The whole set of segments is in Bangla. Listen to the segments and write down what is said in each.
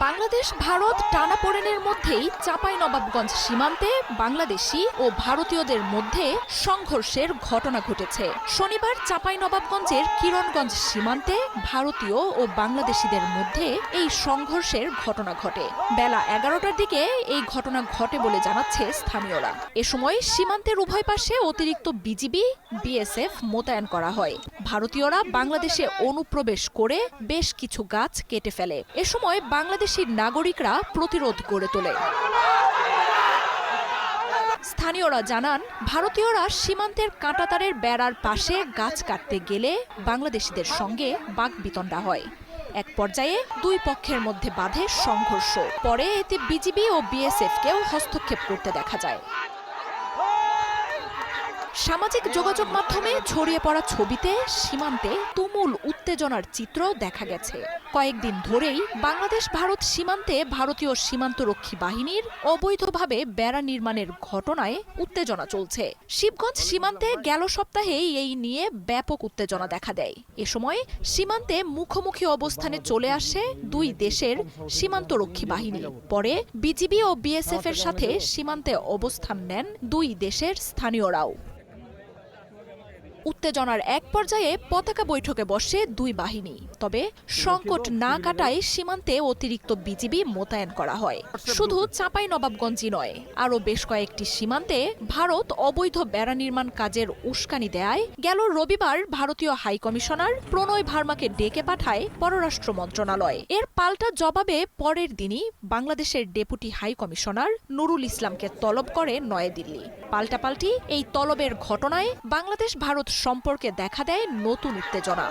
বাংলাদেশ ভারত টানাপোড়েনের মধ্যেই চাঁপাইনবাবগঞ্জ সীমান্তে বাংলাদেশি ও ভারতীয়দের মধ্যে সংঘর্ষের ঘটনা ঘটেছে। শনিবার চাঁপাইনবাবগঞ্জের কিরণগঞ্জ সীমান্তে ভারতীয় ও বাংলাদেশিদের মধ্যে এই সংঘর্ষের ঘটনা ঘটে। বেলা 11টার দিকে এই ঘটনা ঘটে বলে জানাচ্ছে স্থানীয়রা। এ সময় সীমান্তের উভয় পাশে অতিরিক্ত বিজিবি, বিএসএফ মোতায়েন করা হয়। ভারতীয়রা বাংলাদেশে অনুপ্রবেশ করে বেশ কিছু গাছ কেটে ফেলে। এ সময় বাংলাদেশি নাগরিকরা প্রতিরোধ গড়ে তোলে। স্থানীয়রা জানান, ভারতীয়রা সীমান্তের কাঁটাতারের বেড়ার পাশে গাছ কাটতে গেলে বাংলাদেশিদের সঙ্গে বাকবিতণ্ডা হয়। এক পর্যায়ে দুই পক্ষের মধ্যে বাধে সংঘর্ষ। পরে এতে বিজিবি ও বিএসএফকেও হস্তক্ষেপ করতে দেখা যায়। সামাজিক যোগাযোগ মাধ্যমে ছড়িয়ে পড়া ছবিতে সীমান্তে তুমুল উত্তেজনার চিত্র দেখা গেছে। কয়েকদিন ধরেই বাংলাদেশ ভারত সীমান্তে ভারতীয় সীমান্তরক্ষী বাহিনীর অবৈধভাবে বেড়া নির্মাণের ঘটনায় উত্তেজনা চলছে। শিবগঞ্জ সীমান্তে গেল সপ্তাহেই এই নিয়ে ব্যাপক উত্তেজনা দেখা দেয়। এ সময় সীমান্তে মুখোমুখি অবস্থানে চলে আসে দুই দেশের সীমান্তরক্ষী বাহিনী। পরে বিজিবি ও বিএসএফ এর সাথে সীমান্তে অবস্থান নেন দুই দেশের স্থানীয়রাও। উত্তেজনার এক পর্যায়ে পতাকা বৈঠকে বসে দুই বাহিনী। তবে সংকট না কাটায় সীমান্তে অতিরিক্ত বিজিবি মোতায়েন করা হয়। শুধু চাঁপাইনবাবগঞ্জই নয়, আরও বেশ কয়েকটি সীমান্তে ভারত অবৈধ বেড়া নির্মাণ কাজের উস্কানি দেয় গেল রবিবার ভারতীয় হাইকমিশনার প্রণয় ভার্মাকে ডেকে পাঠায় পররাষ্ট্র মন্ত্রণালয়। এর পাল্টা জবাবে পরের দিনই বাংলাদেশের ডেপুটি হাইকমিশনার নুরুল ইসলামকে তলব করে নয়াদিল্লি। পাল্টাপাল্টি এই তলবের ঘটনায় বাংলাদেশ ভারত সম্পর্কে দেখা দেয় নতুন উত্তেজনা।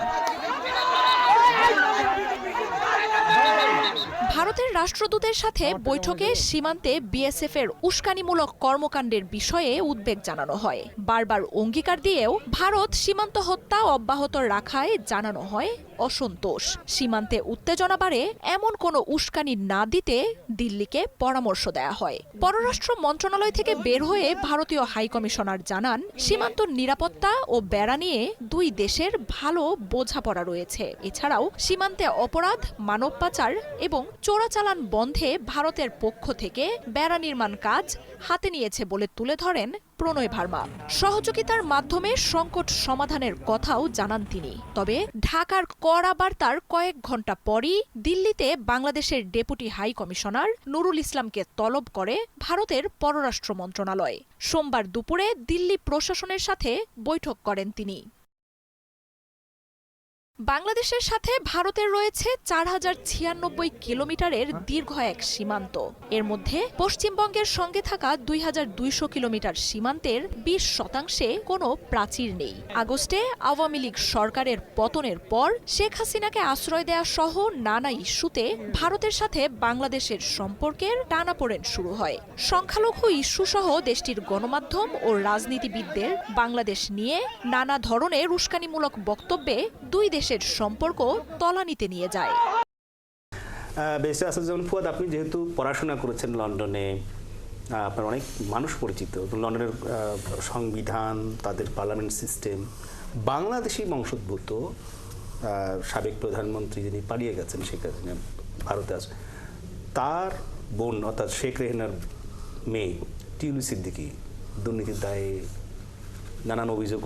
ভারতের রাষ্ট্রদূতের সাথে বৈঠকে সীমান্তে বিএসএফ এর উস্কানিমূলক কর্মকাণ্ডের বিষয়ে উদ্বেগ জানানো হয়। বারবার অঙ্গীকার দিয়েও ভারত সীমান্ত হত্যা অব্যাহত রাখায় জানানো হয় অসন্তোষ। সীমান্তে উত্তেজনা বাড়ে এমন কোনো উস্কানি না দিতে দিল্লিকে পরামর্শ দেয়া হয়। পররাষ্ট্র মন্ত্রণালয় থেকে বের হয়ে ভারতীয় হাইকমিশনার জানান, সীমান্ত নিরাপত্তা ও বেড়া নিয়ে দুই দেশের ভালো বোঝাপড়া রয়েছে। এছাড়াও সীমান্তে অপরাধ, মানব পাচার এবং চোরাচালান বন্ধে ভারতের পক্ষ থেকে বেড়া নির্মাণ কাজ হাতে নিয়েছে বলে তুলে ধরেন প্রণয় ভার্মা। সহযোগিতার মাধ্যমে সংকট সমাধানের কথাও জানান তিনি। তবে ঢাকার কড়া বার্তার কয়েক ঘণ্টা পরই দিল্লিতে বাংলাদেশের ডেপুটি হাই কমিশনার নুরুল ইসলামকে তলব করে ভারতের পররাষ্ট্র মন্ত্রণালয়। সোমবার দুপুরে দিল্লি প্রশাসনের সাথে বৈঠক করেন তিনি। বাংলাদেশের সাথে ভারতের রয়েছে 4096 কিলোমিটারের দীর্ঘ এক সীমান্ত। এর মধ্যে পশ্চিমবঙ্গের সঙ্গে থাকা 2200 কিলোমিটার সীমান্তের 20% কোনো প্রাচীর নেই। আগস্টে আওয়ামী লীগ সরকারের পতনের পর শেখ হাসিনাকে আশ্রয় দেয়া সহ নানা ইস্যুতে ভারতের সাথে বাংলাদেশের সম্পর্কের টানাপোড়েন শুরু হয়। সংখ্যালঘু ইস্যু সহ দেশটির গণমাধ্যম ও রাজনীতিবিদদের বাংলাদেশ নিয়ে নানা ধরনের উস্কানিমূলক বক্তব্যে দুই দেশের সম্পর্ক তলানিতে নিয়ে যায়। বেঁচে আসার যেমন ফুয়াদ, আপনি যেহেতু পড়াশোনা করেছেন লন্ডনে, আপনার অনেক মানুষ পরিচিত লন্ডনের সংবিধান, তাদের পার্লামেন্ট সিস্টেম। বাংলাদেশি বংশোদ্ভূত সাবেক প্রধানমন্ত্রী যিনি পালিয়ে গেছেন, শেখ হাসিনা ভারতে আছে, তার বোন অর্থাৎ শেখ রেহানার মেয়ে টিউলি সিদ্দিকী দুর্নীতির দায়ে নানান অভিযোগ